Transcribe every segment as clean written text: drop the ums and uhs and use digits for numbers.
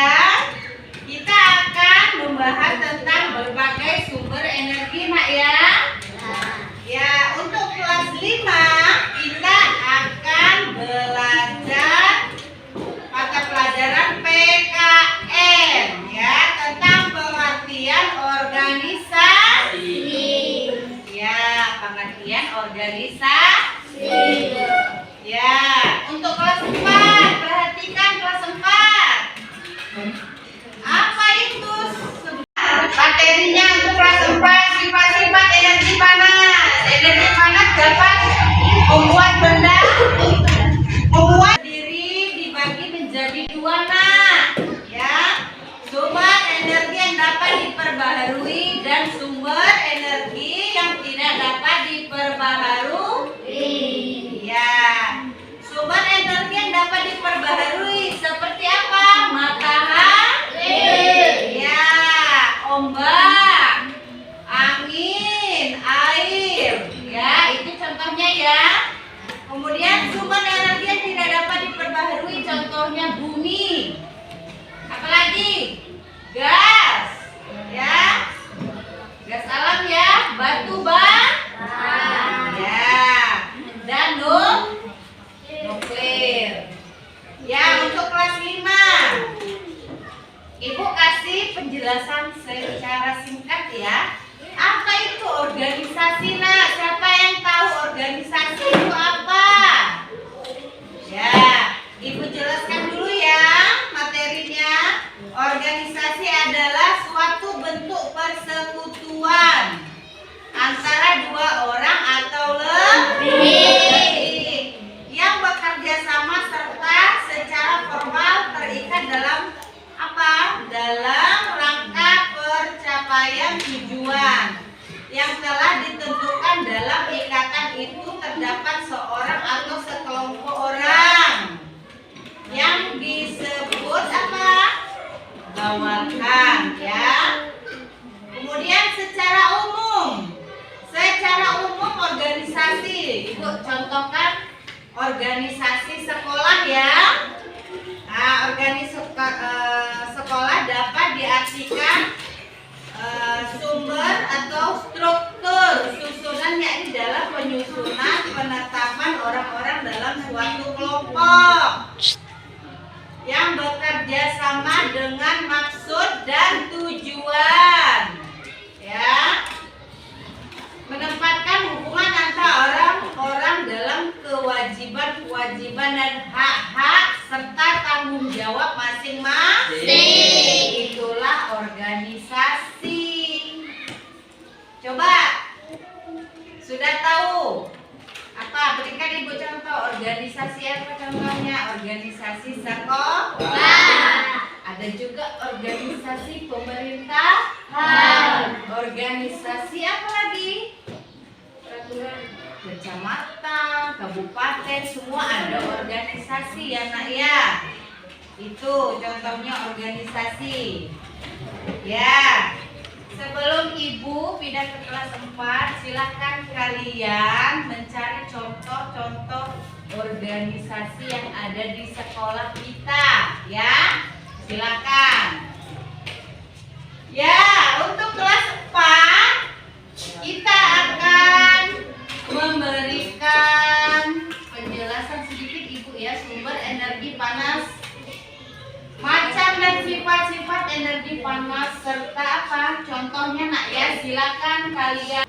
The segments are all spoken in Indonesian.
ya. Kita akan membahas tentang berbagai sumber energi, Nak ya. Ya, untuk kelas 5 kita akan belajar mata pelajaran PKN ya, tentang pengertian organisasi. Ya, pengertian organisasi. Ya, untuk kelas 4, perhatikan kelas 4. Apa itu? Materinya untuk kelas 4, sifat-sifat energi panas. Energi panas dapat membuat benda diri dibagi menjadi 2, Nak. Ya. Sumber energi yang dapat diperbaharui dan sumber energi yang tidak dapat diperbaharui. Ya. Sumber energi yang dapat diperbaharui seperti apa? Matahari. Ya, ombak, angin, air. Ya, itu contohnya ya. Kemudian sumber energi yang tidak dapat diperbaharui contohnya bumi. Apalagi? Gas. Ya. Gas alam ya, batu bara. Ya. Dan nuklir. Ya, untuk kelas 5. Ibu kasih penjelasan secara singkat ya. Apa itu organisasi, Nak? Siapa yang tahu organisasi itu apa? Ya, Ibu jelaskan dulu ya materinya. Organisasi adalah suatu bentuk persekutuan antara 2 orang atau lebih yang bekerja sama serta secara formal terikat dalam apa? Dalam rangka pencapaian tujuan yang telah ditentukan. Dalam ikatan itu terdapat seorang atau sekelompok orang yang disebut apa? Bawahan ya. Kemudian secara umum organisasi. Ibu contohkan organisasi sekolah ya. Nah, organisasi sekolah dapat diartikan sumber atau struktur susunannya ini dalam penyusunan penetapan orang-orang dalam suatu kelompok yang bekerja sama dengan maksud dan tujuan ya, menempatkan hubungan antara orang-orang dalam kewajiban dan hak-hak serta tanggung jawab masing-masing. Itulah organisasi. Coba, sudah tahu apa? Berikan Ibu contoh organisasi apa contohnya? Organisasi sekolah. Ada juga organisasi pemerintahan. Organisasi apa lagi? Peraturan kecamatan, kabupaten, semua ada organisasi ya, Nak ya. Itu contohnya organisasi. Ya. Sebelum Ibu pindah ke kelas 4, silakan kalian mencari contoh-contoh organisasi yang ada di sekolah kita, ya. Silakan. Ya, untuk kelas 4 kita akan memberikan penjelasan sedikit Ibu ya, sumber energi panas, macam dan sifat-sifat energi panas serta apa? Contohnya, Nak ya, silakan kalian.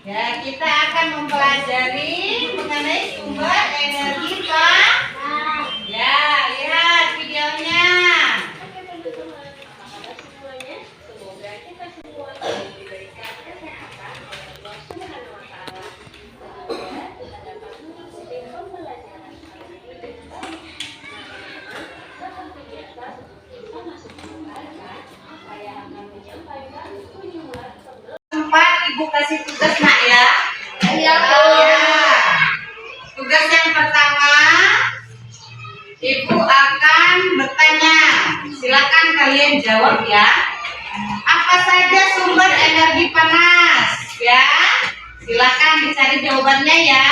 Ya, kita akan mempelajari mengenai sumber energi panas. Ya, lihat videonya. Ibu kasih tugas, Nak ya. Iya. Tugas yang pertama, Ibu akan bertanya. Silakan kalian jawab ya. Apa saja sumber energi panas? Ya. Silakan dicari jawabannya ya.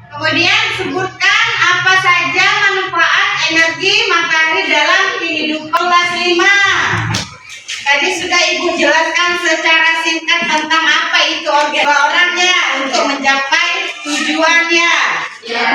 Kemudian sebutkan apa saja fungsi matahari dalam kehidupan. Kelas 5. Tadi sudah Ibu jelaskan secara singkat tentang apa itu orangnya untuk mencapai tujuannya. Ya.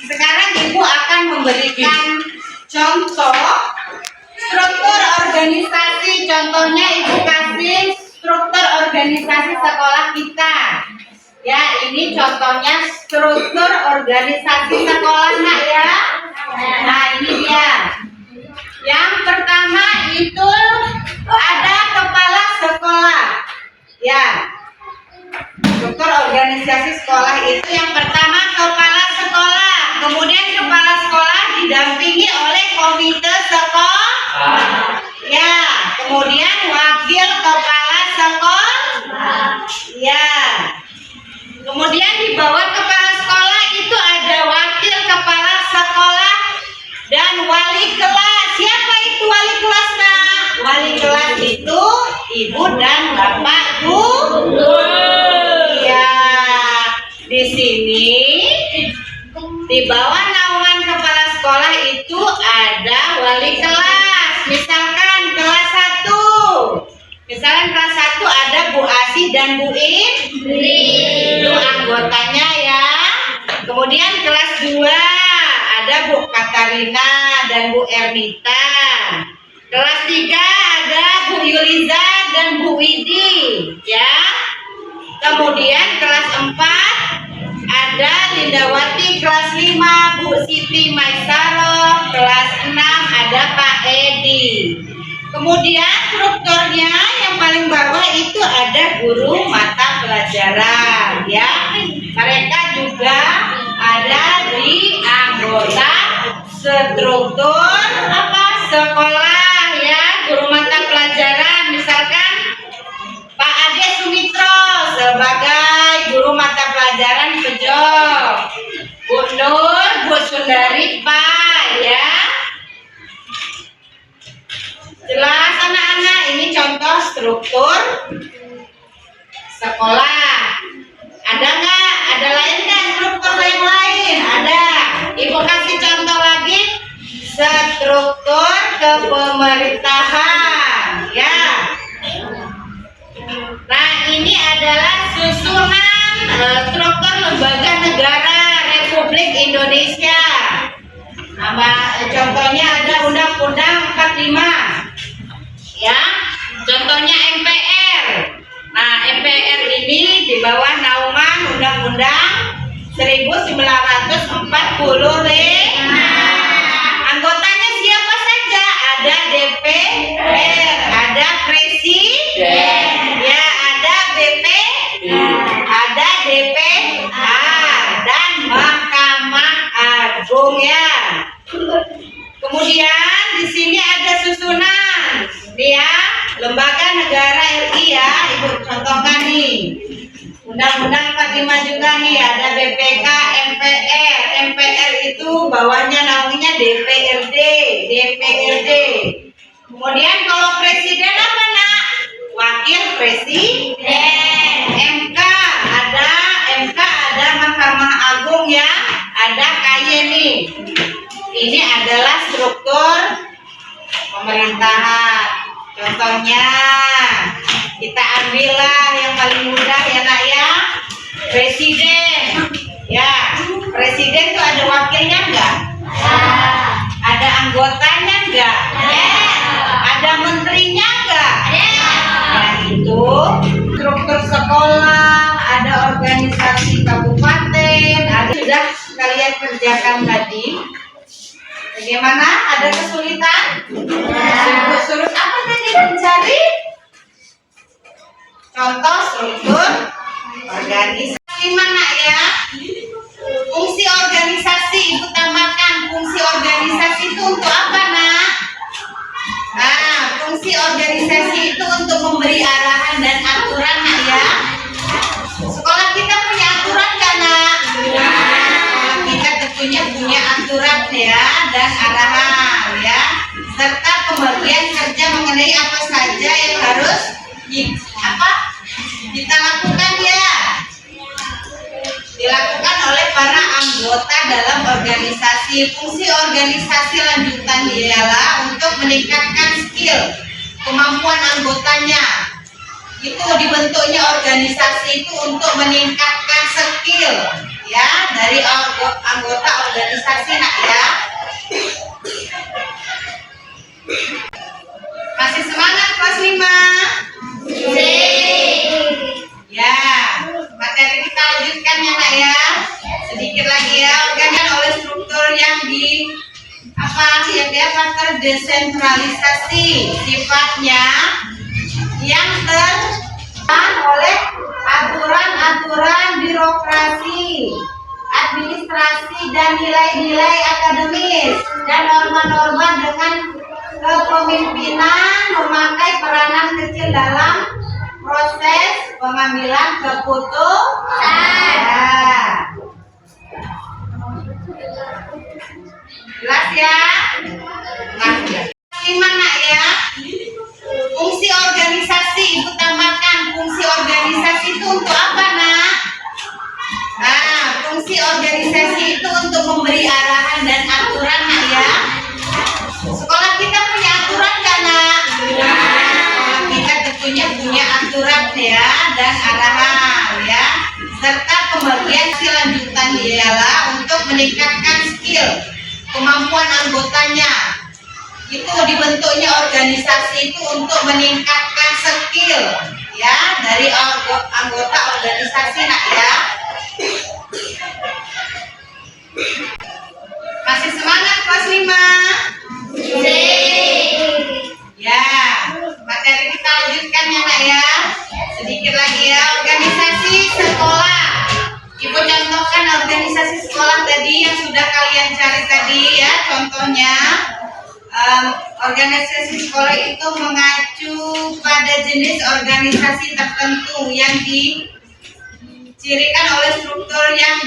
Sekarang Ibu akan memberikan contoh struktur organisasi. Contohnya Ibu kasih struktur organisasi sekolah kita. Ya, ini contohnya struktur organisasi sekolah, Nak, ya. Nah, ini dia. Yang pertama itu ada kepala sekolah. Ya. Struktur organisasi sekolah itu yang pertama kepala sekolah. Kemudian kepala sekolah didampingi oleh komite sekolah. Ya. Kemudian wakil kepala sekolah. Ya. Kemudian di bawah kepala sekolah itu ada wakil kepala sekolah dan wali kelas. Siapa itu wali kelas, Nak? Wali kelas itu Ibu dan Bapak Guru. Ya, di sini di bawah naungan kepala sekolah itu ada wali kelas. Misalkan kelas 1. Misalkan kelas 1 ada Bu Asi dan Bu Indri. Itu anggotanya ya. Kemudian kelas 2 ada Bu Katarina dan Bu Ernita. Kelas 3 ada Bu Yuliza dan Bu Widi, ya. Kemudian kelas 4 ada Lindawati, kelas 5 Bu Siti Maisaro, kelas 6 ada Pak Edi. Kemudian strukturnya yang paling bawah itu ada guru mata pelajaran, ya. Mereka juga ada di anggota struktur sekolah, ya, guru mata pelajaran. Misalkan Pak Ade Sumitro sebagai guru mata pelajaran Pejok, Bu Nur, Bu Sundari, Pak, ya. Jelas anak-anak, ini contoh struktur sekolah. Ada nggak? Ada lain nggak struktur yang lain? Ada. Ibu kasih contoh lagi. Struktur kepemerintahan, ya. Nah, ini adalah susunan struktur lembaga negara Republik Indonesia. Contohnya ada Undang-Undang 45, ya. Contohnya MPR. Nah, MPR ini di bawah naungan Undang-Undang 1945. Anggotanya siapa saja? Ada DPR, ada Presiden, ya, ada BP, ada DPA, dan Mahkamah Agung, ya. Kemudian di sini ada susunan, ya, lembaga negara RI, ya. Ibu contohkan nih. Undang-Undang 45 juga nih, ada BPK, MPR. MPR itu bawahnya naungannya DPRD. Kemudian kalau presiden apa, Nak? Wakil presiden. MK ada Mahkamah Agung, ya. Ada KY nih. Ini adalah struktur pemerintahan. Contohnya kita ambillah yang paling mudah, ya, Nak, ya. Presiden, ya. Presiden itu ada wakilnya enggak? Ada anggotanya enggak? Ada menterinya enggak? Nah, itu struktur sekolah, ada organisasi kabupaten, ada sudah kalian kerjakan tadi. Bagaimana? Ada kesulitan? Sulit apa tadi mencari? Contoh struktur organisasi mana, ya? Fungsi organisasi, Ibu tambahkan. Fungsi organisasi itu untuk apa, Nak? Nah, fungsi organisasi itu untuk memberi arahan dan aturan, Nak, ya. Sekolah kita punya aturan kan, Nak? Sekolah kita tentunya punya aturan, ya, dan arahan, ya, serta pembagian kerja mengenai apa saja yang harus kita lakukan, ya. dilakukan oleh para anggota dalam organisasi. Fungsi organisasi lanjutan ialah untuk meningkatkan skill, kemampuan anggotanya. Itu dibentuknya organisasi itu untuk meningkatkan skill ya dari anggota organisasi nak ya. Masih semangat kelas 5? Ya, materi kita lanjutkan ya nak ya. Sedikit lagi ya, organ oleh struktur yang terdesentralisasi, sifatnya yang oleh aturan-aturan birokrasi, administrasi dan nilai-nilai akademis dan norma-norma dengan kepemimpinan memakai peranan kecil dalam proses pengambilan keputusan. Jelas ya? Gimana ya? Fungsi organisasi, ibu tambahkan fungsi organisasi itu untuk apa nak? Nah, fungsi organisasi itu untuk memberi arahan dan aturan nak ya. Sekolah kita punya aturan kan nak? Sekolah kita tentunya punya aturan ya dan arahan ya. Serta pembagian lanjutan ialah untuk meningkatkan skill, kemampuan anggotanya. Itu dibentuknya organisasi itu untuk meningkatkan skill ya dari anggota organisasi nak ya. Masih semangat kelas 5? Ya, materi kita lanjutkan ya nak ya. Sedikit lagi ya, organisasi sekolah. Ibu contohkan organisasi sekolah tadi yang sudah kalian cari tadi ya. Contohnya organisasi sekolah itu mengacu pada jenis organisasi tertentu yang dicirikan oleh struktur yang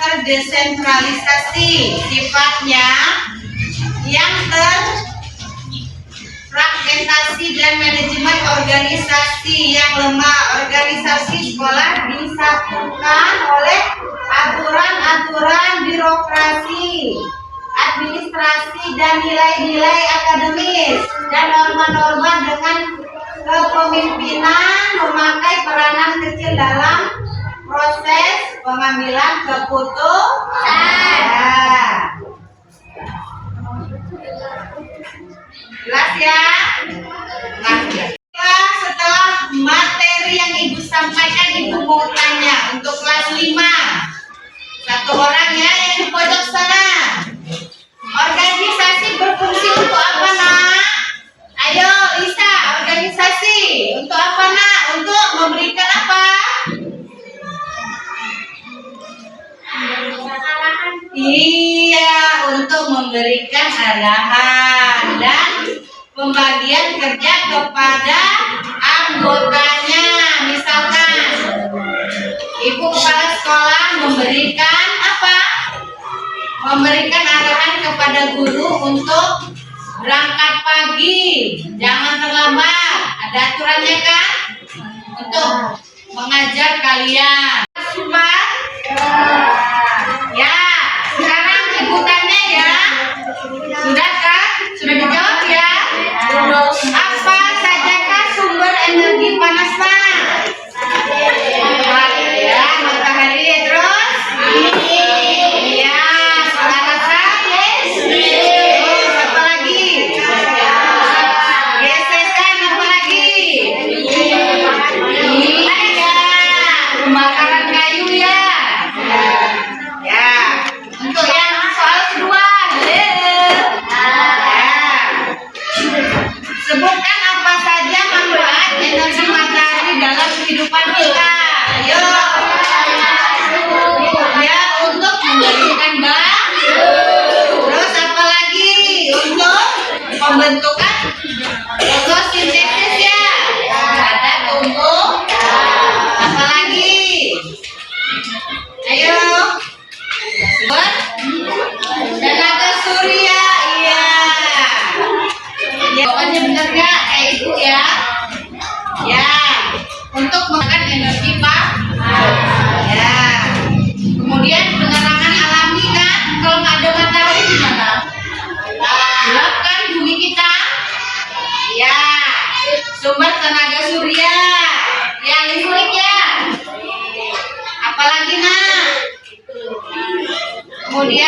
terdesentralisasi, sifatnya yang terfragmentasi dan manajemen organisasi yang lemah. Organisasi sekolah disatukan oleh aturan-aturan birokrasi, administrasi dan nilai-nilai akademis dan norma-norma dengan kepemimpinan memakai peranan kecil dalam proses pengambilan keputusan. Jelas ya? Setelah materi yang ibu sampaikan, ibu mau tanya untuk kelas 5. Satu orang ya yang di pojok sana. Organisasi berfungsi untuk apa nak? Ayo Lisa, organisasi untuk apa nak? Untuk memberikan apa? Iya, untuk memberikan arahan dan pembagian kerja kepada anggotanya. Misalkan ibu kepala sekolah memberikan apa? Memberikan arahan kepada guru untuk berangkat pagi, jangan terlambat. Ada aturannya kan? Untuk mengajar kalian. Sifat? Ya, sekarang ibu tanya ya. Sudah kan? Sudah dijawab ya? Apa sajakah sumber energi panasnya? Ya, matahari terus. Iya, solar panas. Terus apa lagi? Gesekan apa lagi? Iya, pembakaran kayu ya. Ya, untuk yang soal kedua. Sebutkan apa saja manfaat energi matahari dalam kehidupan kita. Ayo. Ya, untuk memberikan bang. Terus apa lagi? Untuk pembentukan fotosintesis ya. Ada tumbuh. Apa lagi? Ayo. Tenaga surya. Iya. Jawabannya benar nggak? Ibu ya. Ya. Untuk menggunakan energi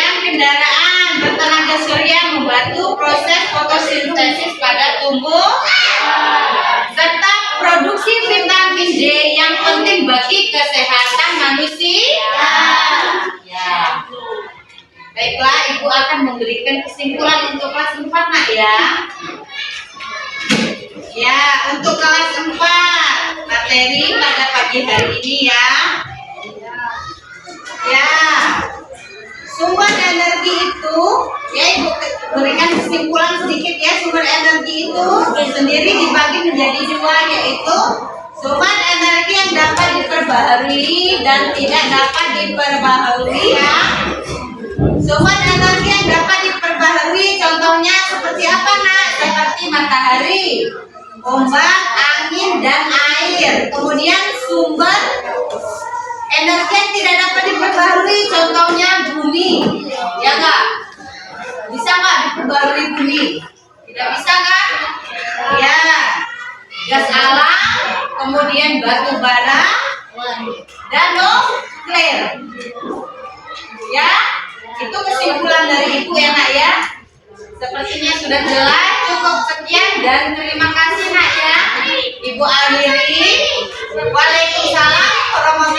Kemudian kendaraan bertenaga surya membantu proses fotosintesis pada tumbuh serta produksi vitamin D yang penting bagi kesehatan manusia. Ya. Baiklah, Ibu akan memberikan kesimpulan untuk kelas 4 nak ya. Ya, untuk kelas 4 materi pada pagi hari ini ya. Ya. Sumber energi itu, ya Ibu berikan kesimpulan sedikit ya. Sumber energi itu sendiri dibagi menjadi dua, yaitu sumber energi yang dapat diperbaharui dan tidak dapat diperbaharui ya. Sumber energi yang dapat diperbaharui contohnya seperti apa nak? Seperti matahari, ombak, angin, dan air. Kemudian sumber energi yang tidak dapat diperbaharui contohnya bumi, ya enggak? Bisa nggak diperbarui bumi? Tidak bisa kan? Ya, gas alam, kemudian batu bara, dan nuklir. Ya, itu kesimpulan dari Ibu ya nak ya. Sepertinya sudah jelas, cukup sekian dan terima kasih nak ya. Ibu akhiri. Waalaikumsalam warahmatullahi wabarakatuh.